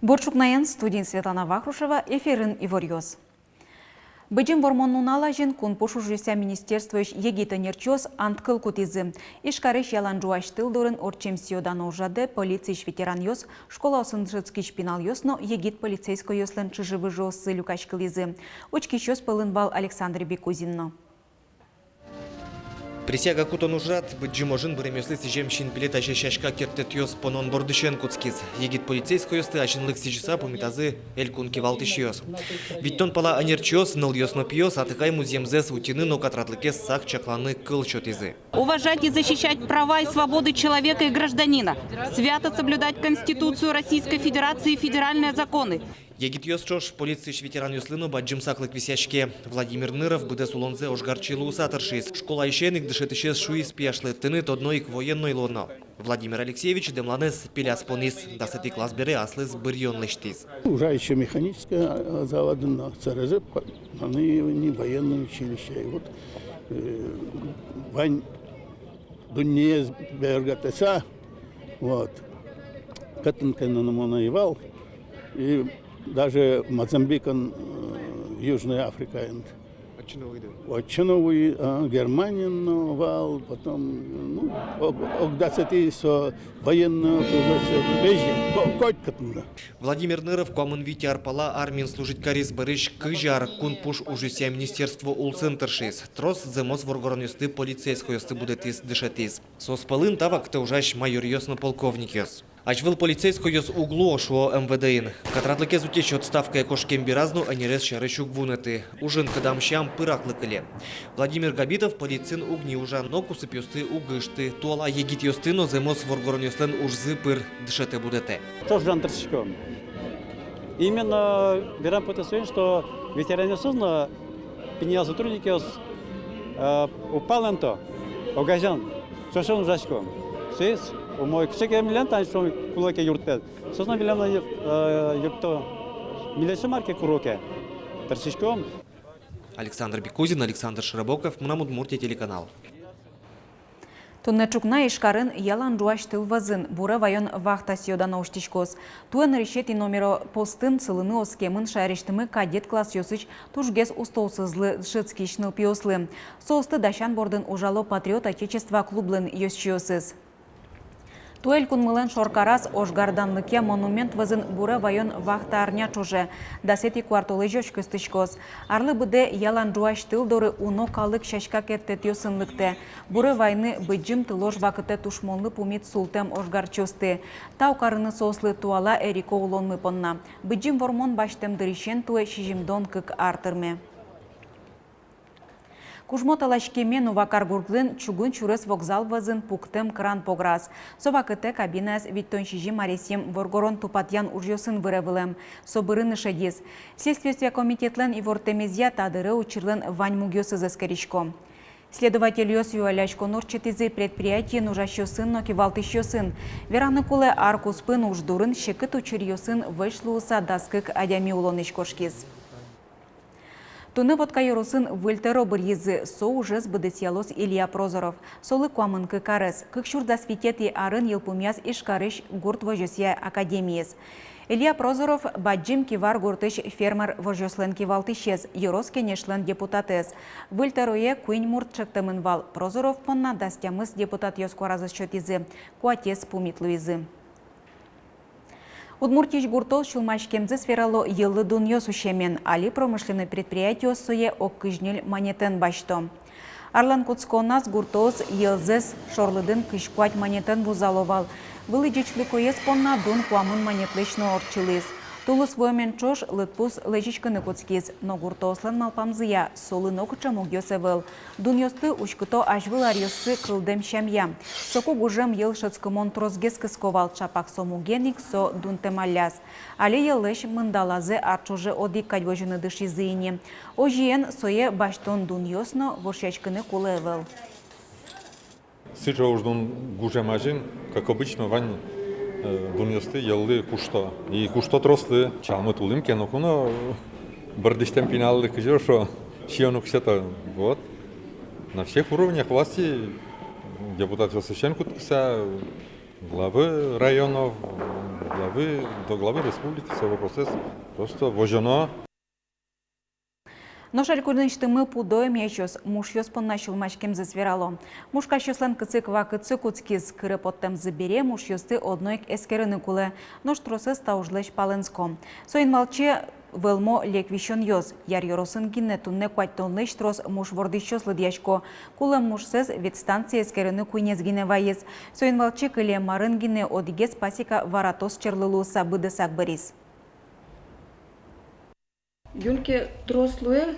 Борчукнаян студент Светлана Вахрушева эфирин Иворьёз. Быджим вормоннунала жин кун пошужуся министерствош егита нерчоз анткыл кутизы. Ишкарыш ялан жуаштыл дурын орчем сиодан ожаде полицейш ветеран йос, школа осынжыцкий шпинал йосно егит полицейской йослен чижывы жосы люкачкылизы. Очкищос пылын вал Александр Бекузинно. Присяга кутон ужрат, быджиможин бремеслы сижемщин билета шешашка кертет йос понон бордышен куцкиз. Егит полицейской йосты ашинлык сижиса помитазы элькун кивалтыш йос. Виттон пала анерчиос, ныл йосно пиос, атыкай муземзес утины, но катратлыкес сак чакланы кыл чотизы. Уважать и защищать права и свободы человека и гражданина. Свято соблюдать Конституцию Российской Федерации и федеральные законы. Егит йосчош полицейш ветеран йослыну баджим саклык висяшке. Владимир Ныров быде сулонзе ожгарчилу усатыршиз. Школа ищеник дышетышез шуи спешлы, тынет одноик военной лоно. Владимир Алексеевич демланес пиляс понис, 10 класс бере аслыз бырьон лыштиз. Уже еще механическая завода на ЦРЗ, они не военное училище. И вот Вань Дунез Бергатеса, вот, Катынкин он воевал, и даже Мозамбик, Южная Африка. Отчиновый Германию новал, потом, ну, огдацати со военного вежи, Владимир Ныров комын витяр пала армин служить карис барыш кыжар кун пуш ужуся министерство улцентршис. Трос земос воргорон юсты полицейской юсты будетис дышатис. Сос пылын тавак те ужаш майор йосно полковник йос. Ачвыл полицейской йос углу шо МВДин. Катратлыке зутечь отставка кошкем биразну, а не рез шарычук вунеты. Ужин кадамщам пыраклыкали. Владимир Габитов полицин угни ужан, но кусып юсты угышты. Туала егит юсты, но земос воргорон юслен ужзы пыр дышете будете. Тоже жантрщиком. Именно берем потенциал, что ветераны сознаны, пенял сотрудники упал на то, огажан, что он жачком. Свет, у моих кшеке миллион тань, что кулаки юртет. Сознан миллион юрто миллион марки куроке. Торчком. Александр Бекузин, Александр Широбоков, Мнамудмуртия телеканал. Туннечукна ишкарын ялан жуаштыл вазын, бура вайон вахта сиодана уштишкос. Туэн решети номеро постын цылыны оскемын шарештымы кадет класс йосыч тужгес устолсызлы шыцкишныл пиослы. Соосты дашан бордын ужало патриот отечества клублын йосчиосыз. Туэль кунмылен шоркарас ожгарданлыке монумент вазын бура вайон вахта арня чуже. Дасети квартолы жоч кыстышкос. Арлы быде ялан жуаштыл доры уно калык шашка кертет йосынлыкте. Бура вайны быджим тылож вакыте тушмонлы пумит султем ожгарчосты. Тау карыны сослы туала эрико улонмы понна. Быджим вормон баштем дыришен туэ шижимдон кык артырме. Кужмоталашкемен увакар гурглын чугун чурес вокзал вазын пуктем кран пограс. Совакыте кабинас виттон шижи маресем воргорон тупатян ужьосын выревылем. Собырын шедис. Следствие комитетлен и вортемезия тадыры учирлен вань мугёсы заскоричко. Следователь йос юаляшко норчетизы предприятие нужащосын, но кивалтыщосын. Вераны куле аркуспын уждурын шекыт учирьосын вышлууса даскык адями улонышкошкиз. Туны водка юрусын выльтеро бырьезы со уже сбыдысялос Илья Прозоров. Солы куамын кыкарыс, кыкшурда светети арын елпумяс ишкарыш гурт вожесия академиес. Илья Прозоров баджим кивар гуртыш фермер вожеслен кивалтышез, юрос кенешлен депутатес. Выльтерое куинь мурт чектымын вал. Прозоров понна дастямыс депутат йоскоразы счетизы, куатес пумитлуизы. Удмуртич гуртол шулмашкемзы сферало йылы дуньё сущемен, али промышленный предприятие суе оккыжнель монетен башто. Арлан Куцконас гуртоз йылзес шорлыдын кышкуать монетен бузаловал. Вылы жичлы коес понна дун куамын монетлышно орчылыз. Тулыс воемен чош лытпус лежичканы куцкиз, но гуртослан малпамзыя, солы нокуча мугёсевыл. Дуньёсты учкыто ажвыл арьёсы кылдем шамья. Соку гужем йыл шыцкымон трозгес кысковал чапак сомугеник со дунтемаляс. Але йылыш мындалазы арчуже оди кадьвожыны дышизыйни. Ожиен сое баштон дуньёсно воршачкыны кулевыл. Сыжа уждун гужемажин, как обычно, вань дуньосты елы кушто. И кушто трослы чалмы тулым кен окуно бардыштем пиналды кыжо, шо шионук сета. Вот. На всех уровнях власти депутат Велсовченко кутса, главы районов, до главы республики, все процесс просто вожено. Но жаль курдынчтымы пудоем ячос, муж йоспон начал мачкем засверало. Мушка щослен кыцык вакыцы куцкиз кыры поттем забере, муж йосты одной эскерыны куле, но штросы стаужлеш паленско. Соин малче велмо лек вищон йоз, яр йоросын гинне тунне куаттонлы штрос муж вордыщослы дьячко. Куле муж сез від станции эскерыны куйнез гине вайыз. Соин малче кыле марын гине одигез пасика варатос черлылу сабыды сакбарис. Юльке трослуе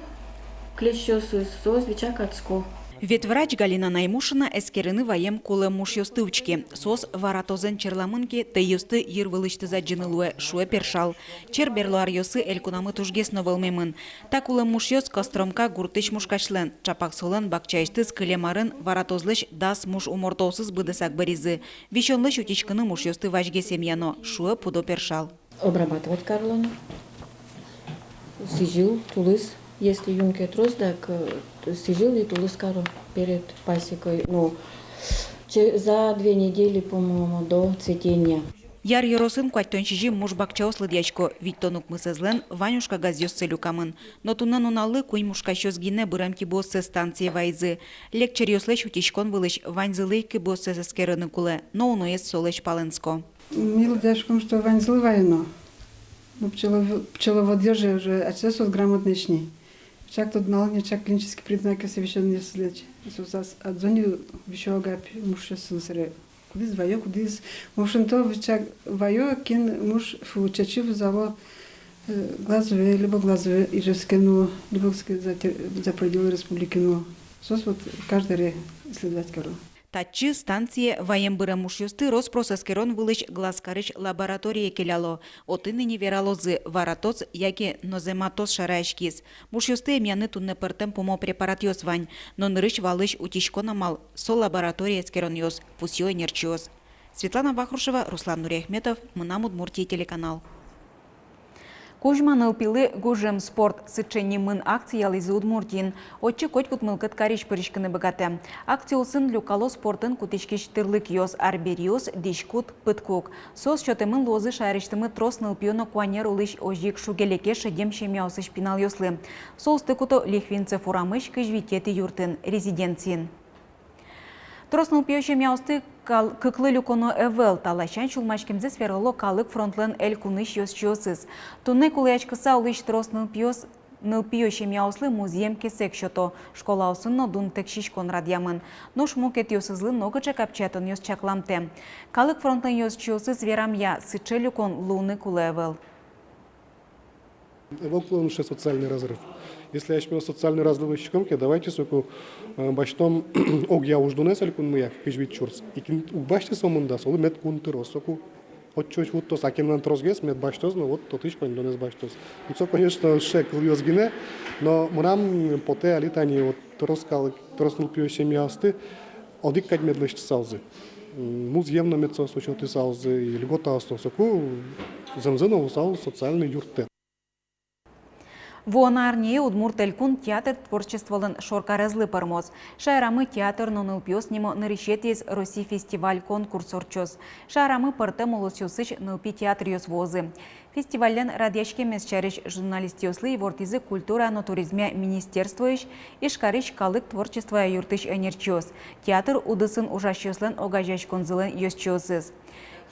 клещосы соз вичакацко. Ветврач Галина Наймушина эскерыны ваем куле муж йостывчки. Сос варатозен черлαμынки те йосты йырвылышты заджынылуе шуе першал. Чер берлуар йосы элькунамы тужгес новелмемын. Так куле муж йос костромка гуртыч мушкачлен. Чапак солен бакчайштыз кылемарын варатозлыш дас муж умортосыз быдысак баризы. Вишонлыш утичкыны муж йосты вачге семьяно. Шуе пудо першал. Обрабатывать карлону. Сижил, тулыс. Если юнке трос, так сижил и тулыс кару перед пасекой. Ну, за 2 недели, по-моему, до цветения. Яр йоросын куаттончижи муж бакчаослы дьячко. Виттонук мысызлен Ванюшка газёс целюкамын. Но туннан уналы куй мушка щозгине бырамки боссы станции вайзы. Лекчер йослеч утичкон вылыч ваньзылейки боссы сескерыны куле. Но уноес солеч паленско. Мило дяшком, что ваньзлы вайно. Ну, пчеловодержие уже отсесут грамотные шни. Чак тут малыня, чак клинические признаки совещания слечь. От зоны еще агап муж сылсыре. Кудис вайо, кудис мушенто чак вайо кин муж фучачив заво глазовые, либо глазовые и же скину, либо за пределы республики. Ну, сос вот каждый исследовать кору. Татчы станция ваем быры муж йосты Роспросескерон вылыч глазкарыч лаборатория келяло. Отыны не вералозы варатоц, яки нозематоз шарайшкиз. Муж йосты эмяны тунне пыртем помо препарат йос вань, но нырыч валыч утичко намал, со лаборатория скерон йос, пусьё нерчиоз. Светлана Вахрушева, Руслан Нурехметов, Мынам Удмуртия телеканал. Кужман ылпилы гужем спорт сычени мын акциялы из Удмуртин. Отчы коть кутмылкыт кариш пырышкыны богате. Акциосын люкало спортын кутичкиш тырлык йос арбериос дишкут пыткук. Сос чотемын лозы шайрыштымы трос нылпионо куанер улыш ожик шугелеке шедем шемяусы шпинал йослы. Сол стыкуто лихвинце фурамыш кыжвитеты юртын резиденциин. Троснул пьёще мяусты кыклы люконо эвел талащан чулмачкемзе сфероло калык фронтлен эль куныш йос чиосыз. Тунны кулыячкыса улыш троснул пьёще мяуслы музеем кесек шото. Школа осынно дун текшиш конрад ямын. Но шмукет йосызлы ногыча капчатон йос чакламте. Калык фронтлен йос чиосыз верам я сыче люкон луны кулы эвел. Эвел клонуше социальный разрыв. Если я шмел социальный разрыв в Чикомке, давайте соку баштом огья уждунес аль кун мыяк кыжвит чурс. И кин башты сомунда солы мет кун тырос соку отчоч вот то сакенлан тросгес мет баштоз, но вот тотыш кондонес баштоз. И то, конечно, шек льозгине, но мрам поте алитани вот троснул пьёще мясты, одик кать медлещ саузы. Музеемно мецо сочноты саузы и льгота соку замзено усал социальный юрте. Вон арнее Удмурт элькун театр творчестволын шоркарезлы пармоз. Шайрамы театр ноныл пьоснимо нарещетез Росси фестиваль конкурс орчоз. Шайрамы пыртым улысюсыч нылпи театр йосвозы. Фестивальден радиашке месчарыш журналист йослы и вортизы культура но туризме министерствоиш и шкарыш калык творчества юртыш энерчоз. Театр удысын ужащослен огажаш конзылен йосчозыз.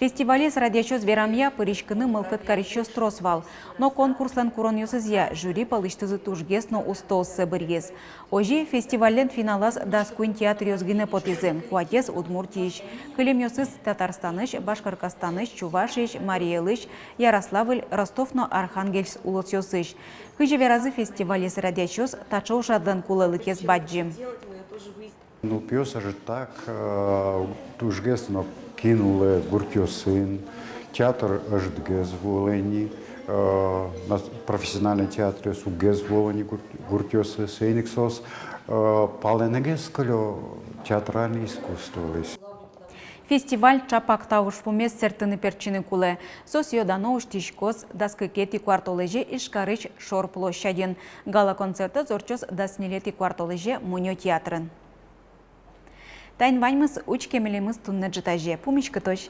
Фестивале с радиачоз верамья пыришкыны мылкыт карищоз тросвал, но конкурслан курон йосызя жюри палыштызы тужгес, но устолсы быргес. Ожи фестивален финалас даскуин театр йозгыны потизы, куатес Удмуртииш, кылем йосыз Татарстаныш, Башкоркастаныш, Чувашиш, Мариелыш, Ярославль, Ростов-но Архангельск улос йосыш. Хыжи веразы фестивале с радиачоз тачоу жадлан кулылыкес баджи. Ну, пьеса же так, тужгес, но кинули гуртьосын, театр аждгез волени, профессиональный театр сугез волени гуртьосы сейниксос, паленегез калё театральное искусство. Фестиваль чапак тауш пумес сертыны перчины куле. Сос йодано уштишкос даскыкети квартолеже ишкарыч шор площадин. Гала-концерты зорчос даснилети квартолеже Муньо театрын. Тайн ваньмыз уч кемелемыз тунны житаже. Пумичка точ.